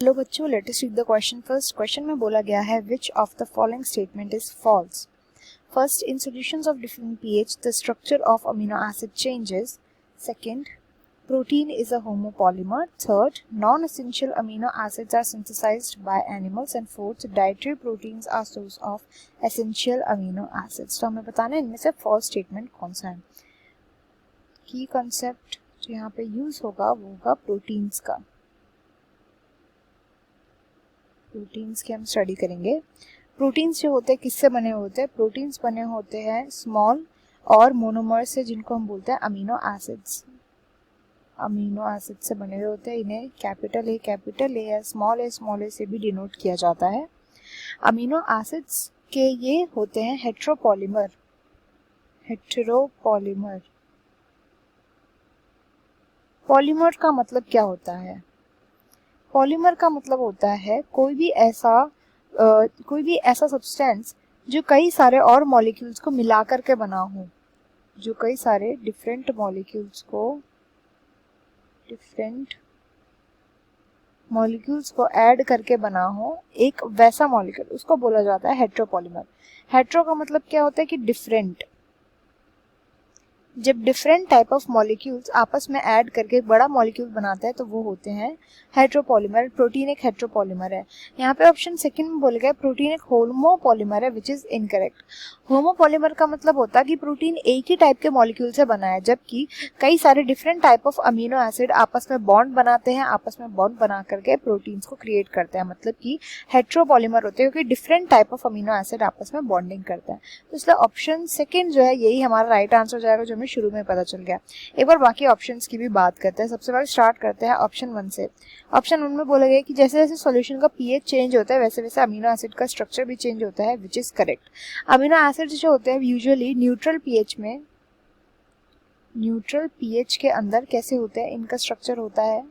Hello बच्चों, let us read the question first. Question में बोला गया है which of the following statement is false. First, in solutions of different pH the structure of amino acid changes. Second, protein is a homopolymer. Third, non-essential amino acids are synthesized by animals. And fourth, dietary proteins are source of essential amino acids. तो हमें बताना है इनमें से false statement कौन सा है। की concept जो यहाँ पे यूज होगा वो होगा प्रोटीन्स का। प्रोटीन्स की हम स्टडी करेंगे। प्रोटीन्स जो होते हैं किससे बने होते हैं? प्रोटीन्स बने होते हैं स्मॉल और मोनोमर से, जिनको हम बोलते हैं अमीनो एसिड्स। अमीनो एसिड से बने हुए होते हैं। इन्हें कैपिटल ए या स्मॉल ए से भी डिनोट किया जाता है। अमीनो एसिड्स के ये होते हैं हेट्रोपॉलीमर। हेट्रोपॉलीमर, पॉलीमर का मतलब क्या होता है? पॉलीमर का मतलब होता है कोई भी ऐसा सब्सटेंस जो कई सारे और मॉलिक्यूल्स को मिला करके बना हो, जो कई सारे डिफरेंट मॉलिक्यूल्स को ऐड करके बना हो, एक वैसा मॉलिक्यूल, उसको बोला जाता है हेट्रोपॉलीमर। हेट्रो का मतलब क्या होता है कि डिफरेंट। जब डिफरेंट टाइप ऑफ मॉलिक्यूल्स आपस में ऐड करके एक बड़ा मॉलिक्यूल बनाते हैं तो वो होते हैं हेट्रोपॉलीमर। प्रोटीन एक हेट्रोपॉलीमर है। यहाँ पे ऑप्शन सेकंड में बोला गया प्रोटीन एक होमोपॉलीमर है, विच इज इनकरेक्ट। होमोपॉलीमर का मतलब होता है कि प्रोटीन एक ही टाइप के मॉलिक्यूल से बना है, जबकि कई सारे different type of amino acid आपस में बॉन्ड बनाते हैं, आपस में बॉन्ड बना करके प्रोटीन्स को क्रिएट करते हैं, मतलब कि हेट्रोपॉलीमर होते हैं क्योंकि different type of amino acid आपस में बॉन्डिंग करते हैं। तो इसलिए ऑप्शन सेकंड जो है यही हमारा राइट आंसर हो जाएगा, जो हमें शुरू में पता चल गया। एक बार बाकी ऑप्शंस की भी बात करते हैं। सबसे पहले स्टार्ट करते हैं ऑप्शन 1 से। ऑप्शन 1 में बोला गया कि जैसे जैसे सॉल्यूशन का पीएच चेंज होता है वैसे वैसे अमीनो एसिड का स्ट्रक्चर भी चेंज होता है, which is correct. Amino acid जो होते हैं यूजुअली न्यूट्रल पीएच के अंदर कैसे होते हैं? इनका स्ट्रक्चर होता है,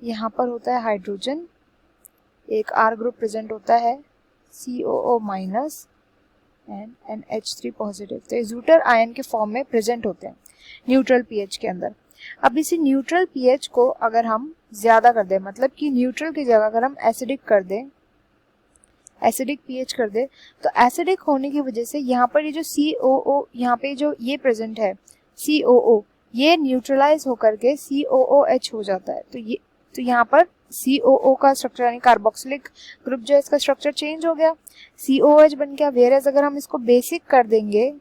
यहाँ पर होता है हाइड्रोजन, एक R ग्रुप प्रेजेंट होता है, COO minus and NH3 positive. तो ये ज़्यूटर आयन के फॉर्म में प्रेजेंट होते हैं न्यूट्रल पीएच के अंदर। अब इसी न्यूट्रल पीएच को अगर हम ज्यादा कर दें, मतलब कि न्यूट्रल की जगह अगर हम एसिडिक पीएच कर दे, तो एसिडिक होने की वजह से यहाँ पर ये जो COO यहाँ पे जो ये प्रेजेंट है COO, ये न्यूट्रलाइज होकर के COOH हो जाता है। तो यहाँ पर COO का स्ट्रक्चर यानी कार्बोक्सिलिक ग्रुप जो है इसका स्ट्रक्चर चेंज हो गया, COOH बन गया। वेयरएज अगर हम इसको बेसिक कर देंगे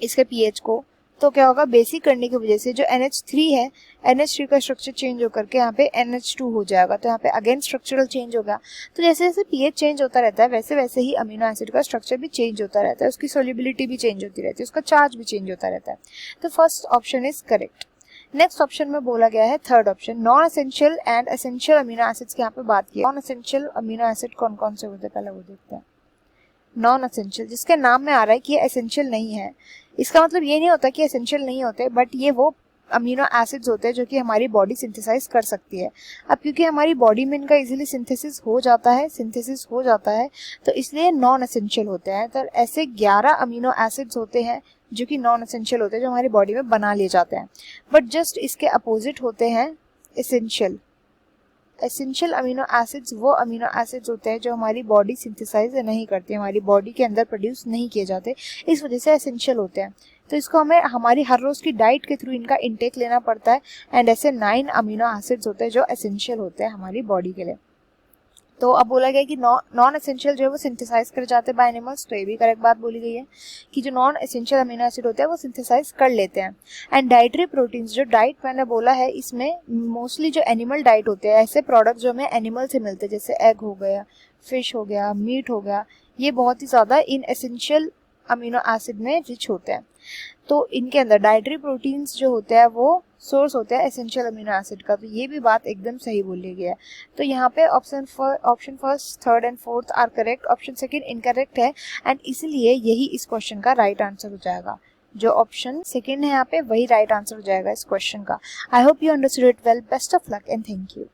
इसके पीएच को, तो क्या होगा? बेसिक करने की वजह से जो NH3 है, NH3 का स्ट्रक्चर चेंज होकर के यहाँ पे NH2 हो जाएगा। तो यहाँ पे अगेन स्ट्रक्चरल चेंज होगा। तो जैसे जैसे पीएच चेंज होता रहता है वैसे वैसे ही अमीनो एसिड का स्ट्रक्चर भी चेंज होता रहता है, उसकी सोल्युबिलिटी भी चेंज होती रहती है, उसका चार्ज भी चेंज होता रहता है। तो first option is correct. Next option में बोला गया है third option, non essential and essential amino acids की यहाँ पे बात की। नॉन एसेंशियल अमीनो एसिड कौन कौन से होते हैं पहले वो देखते हैं। नॉन एसेंशियल, जिसके नाम में आ रहा है कि ये एसेंशियल नहीं है, इसका मतलब ये नहीं होता कि एसेंशियल नहीं होते, बट ये वो अमीनो एसिड्स होते हैं जो कि हमारी बॉडी सिंथेसाइज कर सकती है। अब क्योंकि हमारी बॉडी में इनका इजीली सिंथेसिस हो जाता है तो इसलिए नॉन एसेंशियल होते हैं। तो ऐसे 11 अमीनो एसिड्स होते हैं जो कि नॉन एसेंशियल होते हैं, जो हमारी बॉडी में बना लिए जाते हैं। बट जस्ट इसके अपोजिट होते हैं एसेंशियल। एसेंशियल अमीनो एसिड्स वो अमीनो एसिड्स होते हैं जो हमारी बॉडी सिंथेसाइज नहीं करती, हमारी बॉडी के अंदर प्रोड्यूस नहीं किए जाते, इस वजह से एसेंशियल होते हैं। तो इसको हमें हमारी हर रोज की डाइट के थ्रू इनका इंटेक लेना पड़ता है। एंड ऐसे 9 अमीनो एसिड्स होते हैं जो एसेंशियल होते हैं हमारी बॉडी के लिए। तो अब बोला गया कि नॉन एसेंशियल जो है वो सिंथेसाइज कर जाते हैं बाय एनिमल्स। तो ये भी करेक्ट बात बोली गई है कि जो नॉन एसेंशियल अमीनो एसिड होते हैं वो सिंथेसाइज कर लेते हैं। एंड डाइटरी प्रोटीन्स, जो डाइट मैंने बोला है इसमें मोस्टली जो एनिमल डाइट होते हैं, ऐसे प्रोडक्ट जो हमें एनिमल से मिलते हैं जैसे एग हो गया, फिश हो गया, मीट हो गया, ये बहुत ही ज़्यादा इन एसेंशियल अमीनो एसिड में रिच होते हैं। तो इनके अंदर डाइटरी प्रोटीन्स जो होते हैं वो सोर्स होते हैं एसेंशियल अमीनो एसिड का। तो ये भी बात एकदम सही बोली गई है। तो यहाँ पे option first, third and fourth are correct, option second incorrect है, एंड इसलिए यही इस क्वेश्चन का राइट आंसर हो जाएगा। जो ऑप्शन सेकंड है यहाँ पे वही राइट आंसर हो जाएगा इस क्वेश्चन का। I hope you understood it well. Best of luck and thank you.